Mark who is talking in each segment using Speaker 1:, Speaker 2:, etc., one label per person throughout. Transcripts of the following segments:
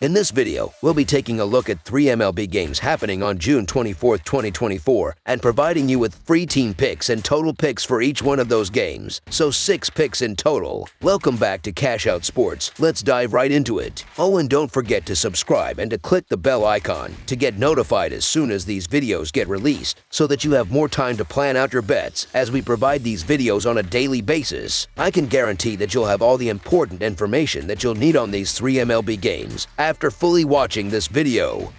Speaker 1: In this video, we'll be taking a look at 3 MLB games happening on June 24, 2024, and providing you with free team picks and total picks for each one of those games, so 6 picks in total. Welcome back to Cash Out Sports. Let's dive right into it. Oh, and don't forget to subscribe and to click the bell icon to get notified as soon as these videos get released, so that you have more time to plan out your bets as we provide these videos on a daily basis. I can guarantee that you'll have all the important information that you'll need on these 3 MLB games after fully watching this video.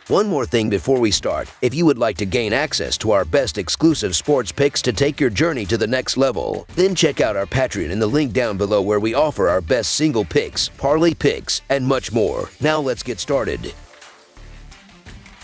Speaker 1: One more thing before we start, if you would like to gain access to our best exclusive sports picks to take your journey to the next level, then check out our Patreon in the link down below where we offer our best single picks, parlay picks, and much more. Now let's get started.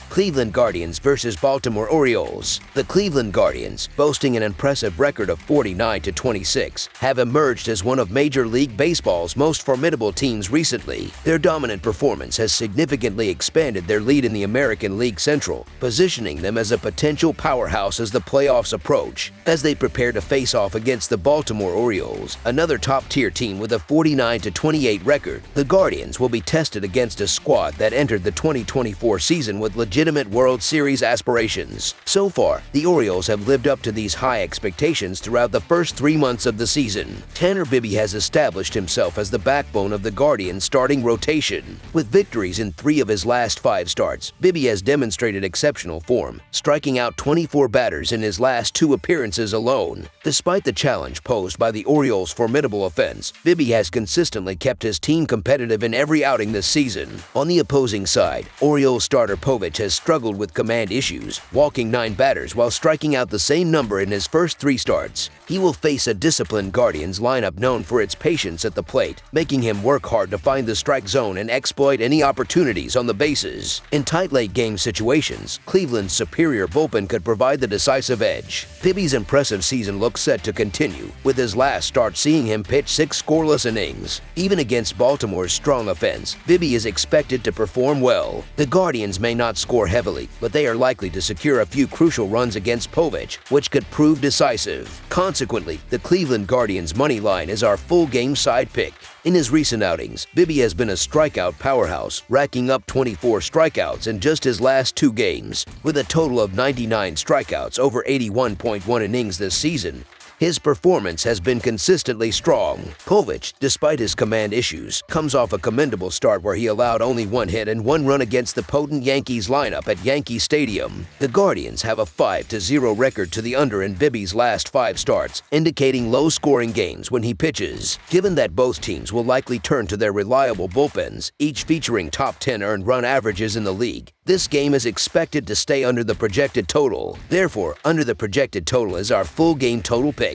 Speaker 1: Cleveland Guardians versus Baltimore Orioles. The Cleveland Guardians, boasting an impressive record of 49-26, have emerged as one of Major League Baseball's most formidable teams recently. Their dominant performance has significantly expanded their lead in the American League Central, positioning them as a potential powerhouse as the playoffs approach. As they prepare to face off against the Baltimore Orioles, another top-tier team with a 49-28 record, the Guardians will be tested against a squad that entered the 2024 season with legitimate World Series aspirations. So far, the Orioles have lived up to these high expectations throughout the first 3 months of the season. Tanner Bibee has established himself as the backbone of the Guardians' starting rotation. With victories in 3 of his last 5 starts, Bibee has demonstrated exceptional form, striking out 24 batters in his last 2 appearances alone. Despite the challenge posed by the Orioles' formidable offense, Bibee has consistently kept his team competitive in every outing this season. On the opposing side, Orioles starter Povich has struggled with command issues, walking 9 batters while striking out the same number in his first 3 starts. He will face a disciplined Guardians lineup known for its patience at the plate, making him work hard to find the strike zone and exploit any opportunities on the bases. In tight late-game situations, Cleveland's superior bullpen could provide the decisive edge. Bibee's impressive season looks set to continue, with his last start seeing him pitch 6 scoreless innings. Even against Baltimore's strong offense, Bibee is expected to perform well. The Guardians may not score heavily, but they are likely to secure a few crucial runs against Povich, which could prove decisive. Consequently, the Cleveland Guardians' money line is our full game side pick. In his recent outings, Bibee has been a strikeout powerhouse, racking up 24 strikeouts in just his last 2 games. With a total of 99 strikeouts over 81.1 innings this season, his performance has been consistently strong. Povich, despite his command issues, comes off a commendable start where he allowed only 1 hit and 1 run against the potent Yankees lineup at Yankee Stadium. The Guardians have a 5-0 record to the under in Bibee's last 5 starts, indicating low-scoring games when he pitches. Given that both teams will likely turn to their reliable bullpens, each featuring top 10 earned run averages in the league, this game is expected to stay under the projected total. Therefore, under the projected total is our full game total pick.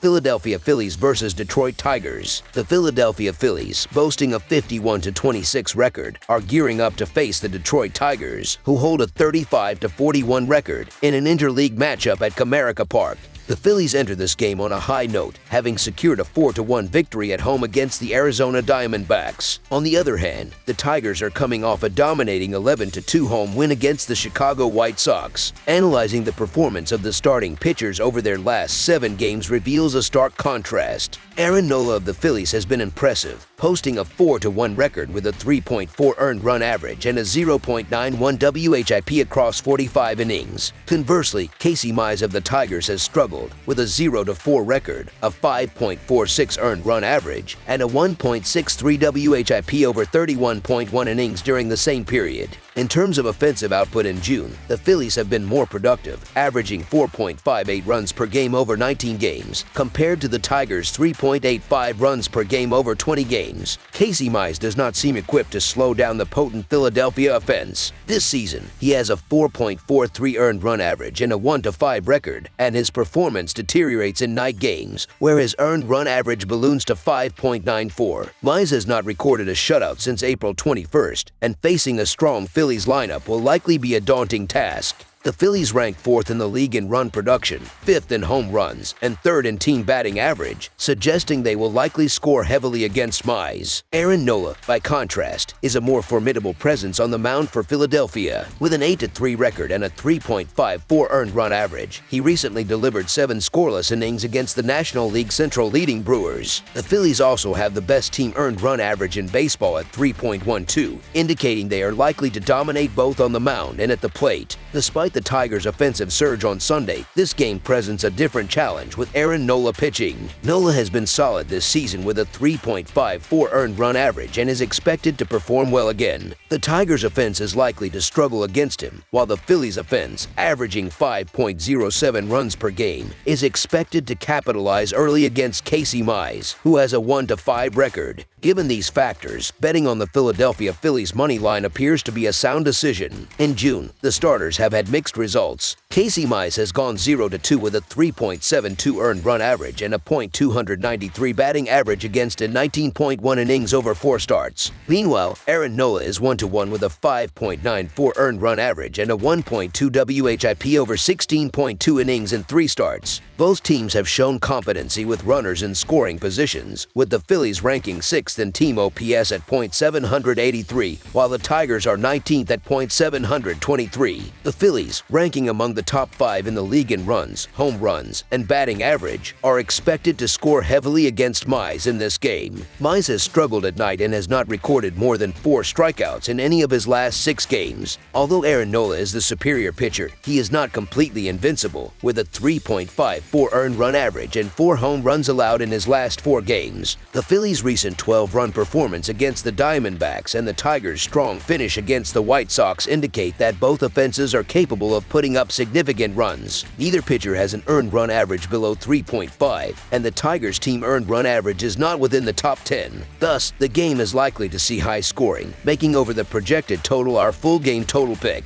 Speaker 1: Philadelphia Phillies versus Detroit Tigers. The Philadelphia Phillies, boasting a 51-26 record, are gearing up to face the Detroit Tigers, who hold a 35-41 record in an interleague matchup at Comerica Park. The Phillies enter this game on a high note, having secured a 4-1 victory at home against the Arizona Diamondbacks. On the other hand, the Tigers are coming off a dominating 11-2 home win against the Chicago White Sox. Analyzing the performance of the starting pitchers over their last 7 games reveals a stark contrast. Aaron Nola of the Phillies has been impressive, posting a 4-1 record with a 3.4 earned run average and a 0.91 WHIP across 45 innings. Conversely, Casey Mize of the Tigers has struggled with a 0-4 record, a 5.46 earned run average, and a 1.63 WHIP over 31.1 innings during the same period. In terms of offensive output in June, the Phillies have been more productive, averaging 4.58 runs per game over 19 games, compared to the Tigers' 3.85 runs per game over 20 games. Casey Mize does not seem equipped to slow down the potent Philadelphia offense. This season, he has a 4.43 earned run average and a 1-5 record, and his performance deteriorates in night games, where his earned run average balloons to 5.94. Mize has not recorded a shutout since April 21st, and facing a strong Phillies lineup will likely be a daunting task. The Phillies rank 4th in the league in run production, 5th in home runs, and 3rd in team batting average, suggesting they will likely score heavily against Mize. Aaron Nola, by contrast, is a more formidable presence on the mound for Philadelphia. With an 8-3 record and a 3.54 earned run average, he recently delivered 7 scoreless innings against the National League Central leading Brewers. The Phillies also have the best team earned run average in baseball at 3.12, indicating they are likely to dominate both on the mound and at the plate. Despite the Tigers' offensive surge on Sunday, this game presents a different challenge with Aaron Nola pitching. Nola has been solid this season with a 3.54 earned run average and is expected to perform well again. The Tigers' offense is likely to struggle against him, while the Phillies' offense, averaging 5.07 runs per game, is expected to capitalize early against Casey Mize, who has a 1-5 record. Given these factors, betting on the Philadelphia Phillies money line appears to be a sound decision. In June, the starters have had mixed results. Casey Mize has gone 0-2 with a 3.72 earned run average and a .293 batting average against in 19.1 innings over 4 starts. Meanwhile, Aaron Nola is 1-1 with a 5.94 earned run average and a 1.2 WHIP over 16.2 innings in 3 starts. Both teams have shown competency with runners in scoring positions, with the Phillies ranking 6th in team OPS at .783, while the Tigers are 19th at .723. The Phillies, ranking among the top 5 in the league in runs, home runs, and batting average, are expected to score heavily against Mize in this game. Mize has struggled at night and has not recorded more than 4 strikeouts in any of his last 6 games. Although Aaron Nola is the superior pitcher, he is not completely invincible, with a 3.54 earned run average and 4 home runs allowed in his last 4 games. The Phillies' recent 12-run performance against the Diamondbacks and the Tigers' strong finish against the White Sox indicate that both offenses are capable of putting up significant runs. Neither pitcher has an earned run average below 3.5, and the Tigers' team earned run average is not within the top 10. Thus, the game is likely to see high scoring, making over the projected total our full game total pick.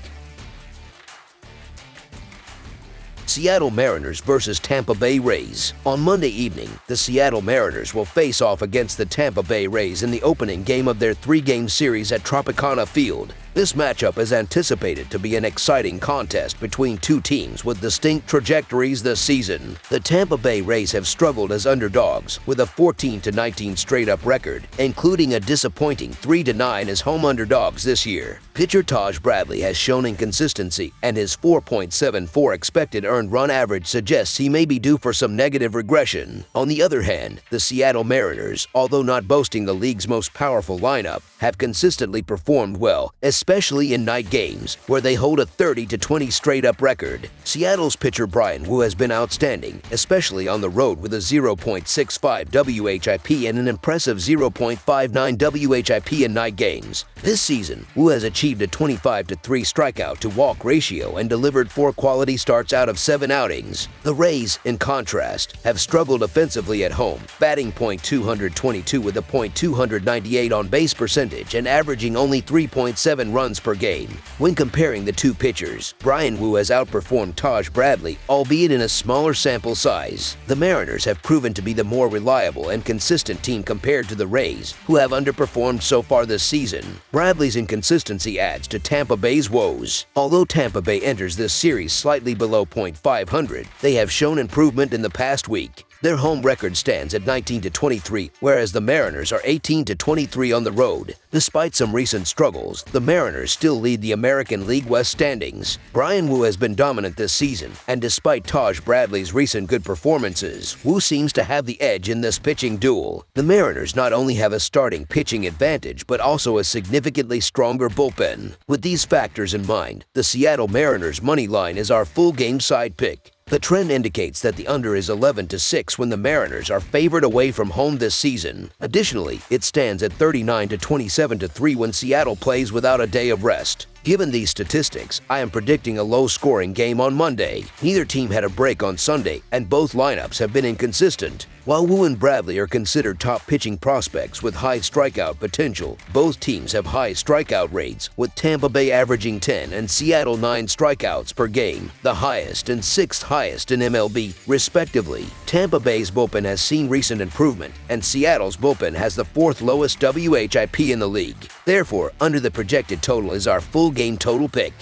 Speaker 1: Seattle Mariners versus Tampa Bay Rays. On Monday evening, the Seattle Mariners will face off against the Tampa Bay Rays in the opening game of their 3-game series at Tropicana Field. This matchup is anticipated to be an exciting contest between two teams with distinct trajectories this season. The Tampa Bay Rays have struggled as underdogs with a 14-19 straight-up record, including a disappointing 3-9 as home underdogs this year. Pitcher Taj Bradley has shown inconsistency, and his 4.74 expected earned run average suggests he may be due for some negative regression. On the other hand, the Seattle Mariners, although not boasting the league's most powerful lineup, have consistently performed well, especially in night games, where they hold a 30-20 straight-up record. Seattle's pitcher Brian Wu has been outstanding, especially on the road with a 0.65 WHIP and an impressive 0.59 WHIP in night games. This season, Wu has achieved a 25-3 strikeout-to-walk ratio and delivered 4 quality starts out of 7 outings. The Rays, in contrast, have struggled offensively at home, batting .222 with a .298 on-base percentage and averaging only 3.7 runs per game. When comparing the two pitchers, Brian Wu has outperformed Taj Bradley, albeit in a smaller sample size. The Mariners have proven to be the more reliable and consistent team compared to the Rays, who have underperformed so far this season. Bradley's inconsistency adds to Tampa Bay's woes. Although Tampa Bay enters this series slightly below .500, they have shown improvement in the past week. Their home record stands at 19-23, whereas the Mariners are 18-23 on the road. Despite some recent struggles, the Mariners still lead the American League West standings. Brian Wu has been dominant this season, and despite Taj Bradley's recent good performances, Wu seems to have the edge in this pitching duel. The Mariners not only have a starting pitching advantage, but also a significantly stronger bullpen. With these factors in mind, the Seattle Mariners money line is our full game side pick. The trend indicates that the under is 11-6 when the Mariners are favored away from home this season. Additionally, it stands at 39-27-3 when Seattle plays without a day of rest. Given these statistics, I am predicting a low-scoring game on Monday. Neither team had a break on Sunday, and both lineups have been inconsistent. While Wu and Bradley are considered top pitching prospects with high strikeout potential, both teams have high strikeout rates, with Tampa Bay averaging 10 and Seattle 9 strikeouts per game, the highest and 6th highest in MLB, respectively. Tampa Bay's bullpen has seen recent improvement, and Seattle's bullpen has the 4th lowest WHIP in the league. Therefore, under the projected total is our full game total pick.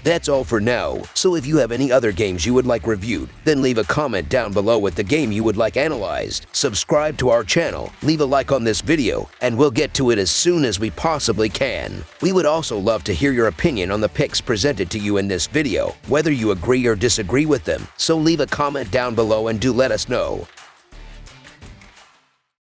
Speaker 1: That's all for now, so if you have any other games you would like reviewed, then leave a comment down below with the game you would like analyzed. Subscribe to our channel, leave a like on this video, and we'll get to it as soon as we possibly can. We would also love to hear your opinion on the picks presented to you in this video, whether you agree or disagree with them, so leave a comment down below and do let us know.